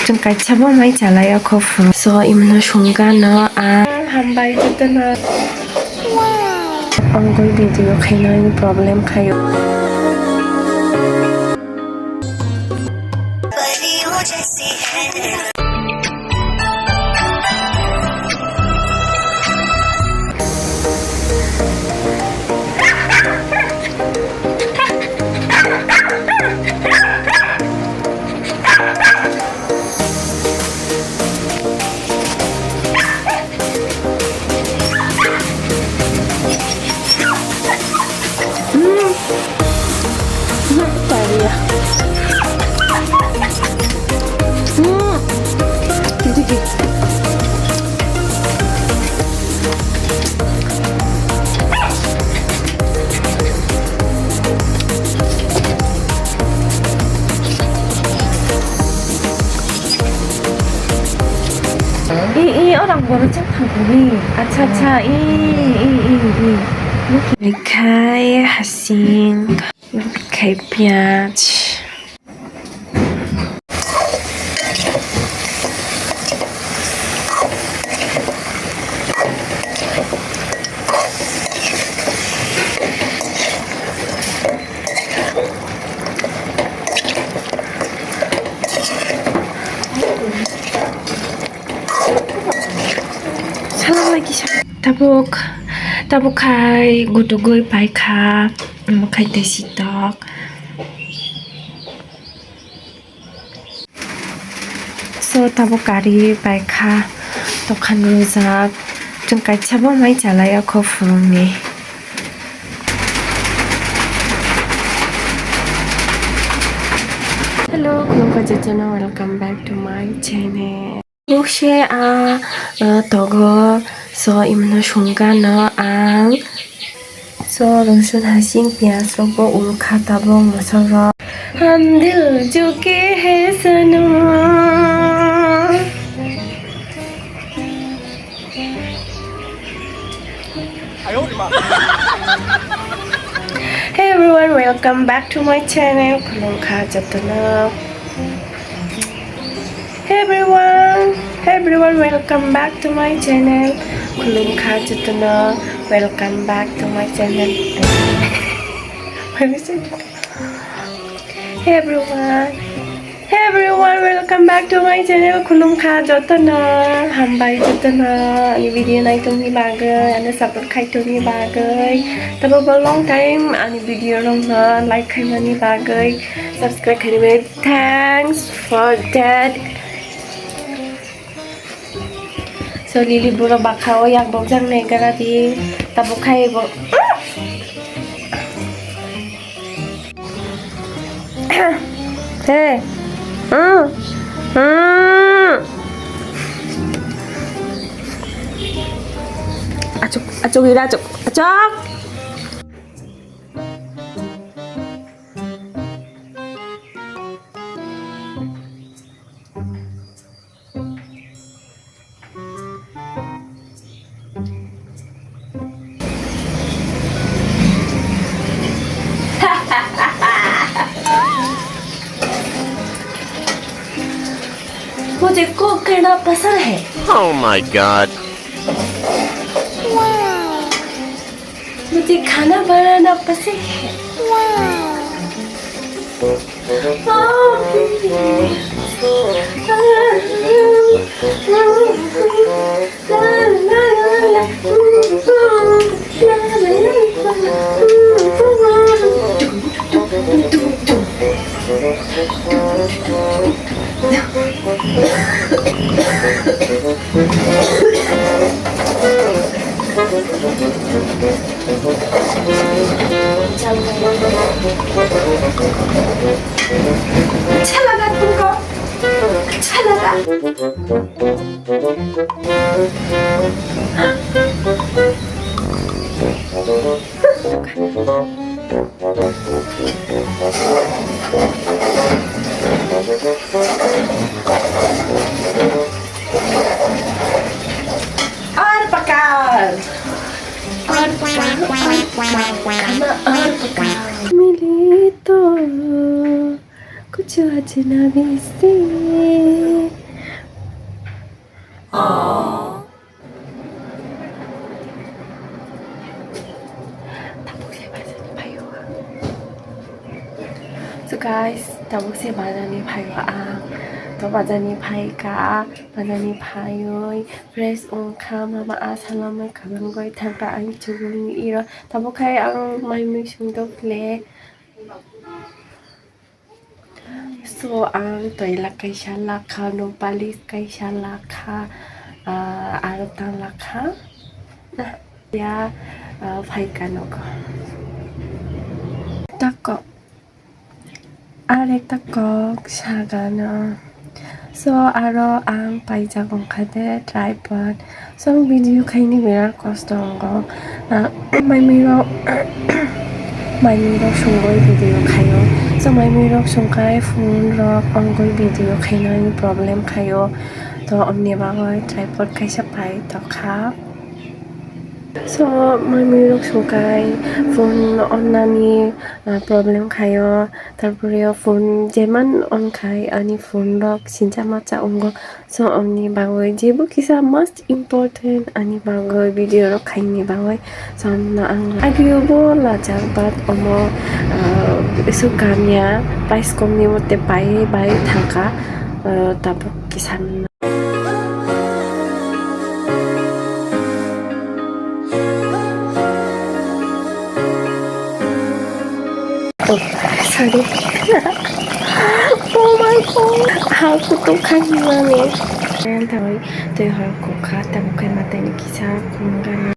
좀 깔차보 많이 잘라요 코프. So imno sunggano hambay dito na. Panggol video kayo na yung problem kayo. orang baru cakap ni. Acha Mikai hasin, mikai piaj. Tabuk khai gudugoy pai kha makai Desi tok. So tabuk kari pai kha tokan rojak jung kai chabo mai jalaya khofurungni. Hello, kulungka jejana, welcome back to my channel. Bukse togo so imno sunggano so roshan hasin pias robo ulka tabong masoro हम दिल चुके हैं सनम. Hey everyone, welcome back to my channel. Kulungka jatana. Hey everyone, welcome back to my channel. Kulungka jatana, welcome back to my channel. Hey everyone, welcome back to my channel. Kulungka jatana, hambay jatana. Ani video na itong bagay, ano support kay itong bagay. Tabo ba long time, ani video long na like kay mani bagay, subscribe kay ni. Thanks for that. So lilibura bakao yang bojang negara di tabukai bo. Hey. Acuk ira acuk. मुझे cook करना पसंद है. Oh my God. मुझे खाना बनाना पसंद है. अच्छा लगा तुमको? अच्छा लगा? और पकाओ. मिले तो कुछ अजनबी से 다복시 발전이 봐요. So guys, 다복시 발전이 봐요. 또 발전이 봐이가 발전이 봐요. Press on cam mà salaman kaban goy thangka ang chugung iro tabokai ang may misung le. So ang toila kaisa lakha no palis kaisa lakha arotang lakha na ya bhaika no ko tako arek tako sagana. So aro ang paijagong kade tripod. So ang video kaini birar kosto ngo may miro may miro sunggoy video kayo. So may miro sungkay phone rock anggoy video kayo na problem kayo. To omni bagoy tripod kaisa pai to ka. So may miro sungkay phone on nani problem kayo. তারপরে phone যেমান on খাই আনি phone rock সিনচা মাচা অঙ্গ so অমনি বাগৈ যেবো কিসা must important আনি বাগৈ video rock খাইনি বাগৈ সো আমনা আং আগিওবো লাজাক বাট অমো এসো গামিয়া প্রাইস কমনি মতে পাই বাই থাকা তারপর কিসান sorry. Oh my god. Aku tuh kan gimana? Yang tahu tuh aku kata bukan mata ini kisah kumangkan.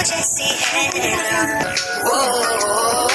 जैसी है वो